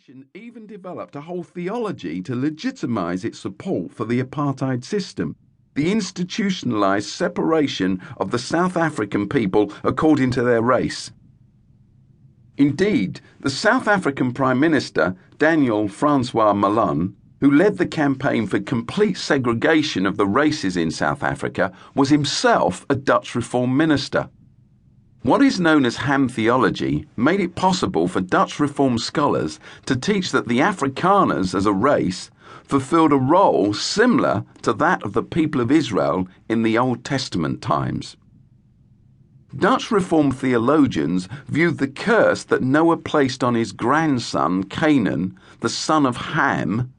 nation even developed a whole theology to legitimize its support for the apartheid system, the institutionalized separation of the South African people according to their race. Indeed, the South African Prime Minister, Daniel Francois Mann, who led the campaign for complete segregation of the races in South Africa, was himself a Dutch Reform minister. What is known as Ham theology made it possible for Dutch Reform scholars to teach that the Afrikaners as a race fulfilled a role similar to that of the people of Israel in the Old Testament times. Dutch Reform theologians viewed the curse that Noah placed on his grandson Canaan, the son of Ham,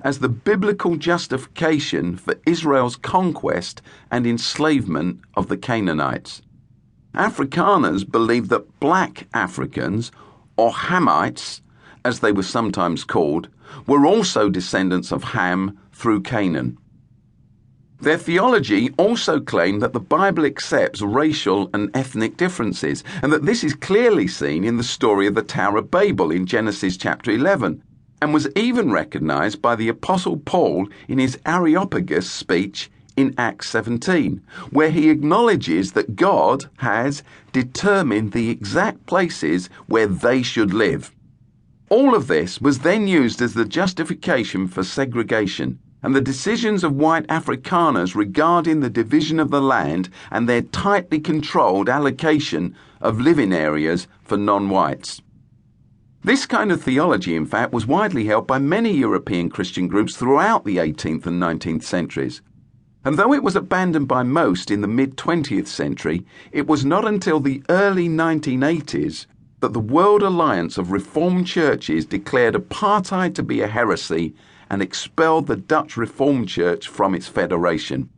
as the biblical justification for Israel's conquest and enslavement of the Canaanites. Afrikaners believed that black Africans, or Hamites, as they were sometimes called, were also descendants of Ham through Canaan. Their theology also claimed that the Bible accepts racial and ethnic differences, and that this is clearly seen in the story of the Tower of Babel in Genesis chapter 11, and was even recognized by the Apostle Paul in his Areopagus speech in Acts 17, where he acknowledges that God has determined the exact places where they should live. All of this was then used as the justification for segregation and the decisions of white Afrikaners regarding the division of the land and their tightly controlled allocation of living areas for non-whites. This kind of theology, in fact, was widely held by many European Christian groups throughout the 18th and 19th centuries. And though it was abandoned by most in the mid-20th century, it was not until the early 1980s that the World Alliance of Reformed Churches declared apartheid to be a heresy and expelled the Dutch Reformed Church from its federation.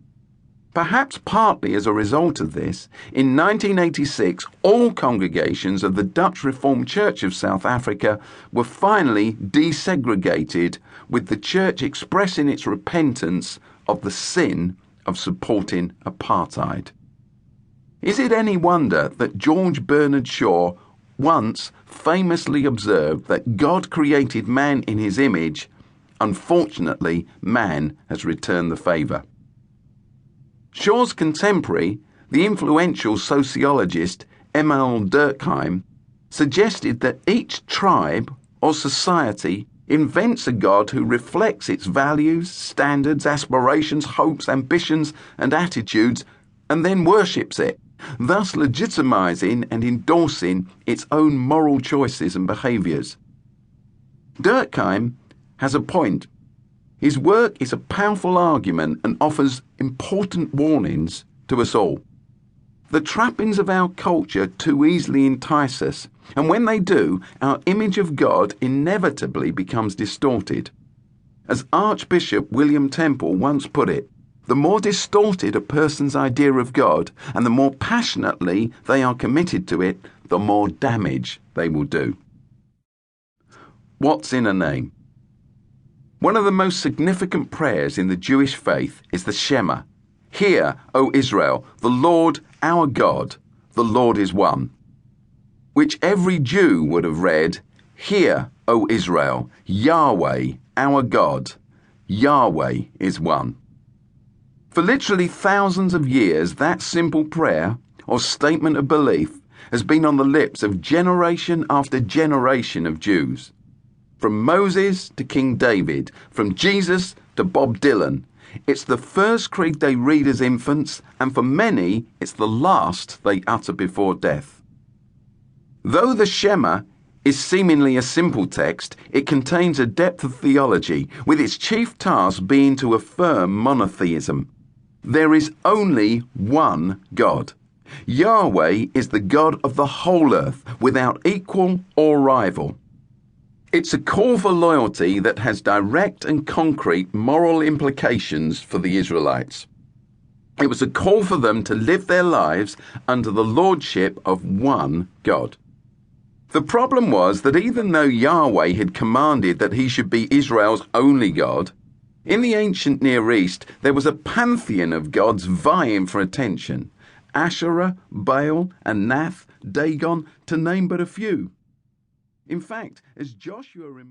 Perhaps partly as a result of this, in 1986 all congregations of the Dutch Reformed Church of South Africa were finally desegregated, with the church expressing its repentance of the sin of supporting apartheid. Is it any wonder that George Bernard Shaw once famously observed that God created man in his image? Unfortunately, man has returned the favour. Shaw's contemporary, the influential sociologist Emil Durkheim, suggested that each tribe or society invents a God who reflects its values, standards, aspirations, hopes, ambitions, and attitudes, and then worships it, thus legitimizing and endorsing its own moral choices and behaviours. Durkheim has a point. His work is a powerful argument and offers important warnings to us all. The trappings of our culture too easily entice us, and when they do, our image of God inevitably becomes distorted. As Archbishop William Temple once put it, the more distorted a person's idea of God and the more passionately they are committed to it, the more damage they will do. What's in a name? One of the most significant prayers in the Jewish faith is the Shema. Hear, O Israel, the Lord our God, the Lord is one. Which every Jew would have read, Hear, O Israel, Yahweh, our God, Yahweh is one. For literally thousands of years, that simple prayer, or statement of belief, has been on the lips of generation after generation of Jews. From Moses to King David, from Jesus to Bob Dylan, it's the first creed they read as infants, and for many, it's the last they utter before death. Though the Shema is seemingly a simple text, it contains a depth of theology, with its chief task being to affirm monotheism. There is only one God. Yahweh is the God of the whole earth, without equal or rival. It's a call for loyalty that has direct and concrete moral implications for the Israelites. It was a call for them to live their lives under the lordship of one God. The problem was that even though Yahweh had commanded that he should be Israel's only God, in the ancient Near East there was a pantheon of gods vying for attention: Asherah, Baal, Anath, Dagon, to name but a few. In fact, as Joshua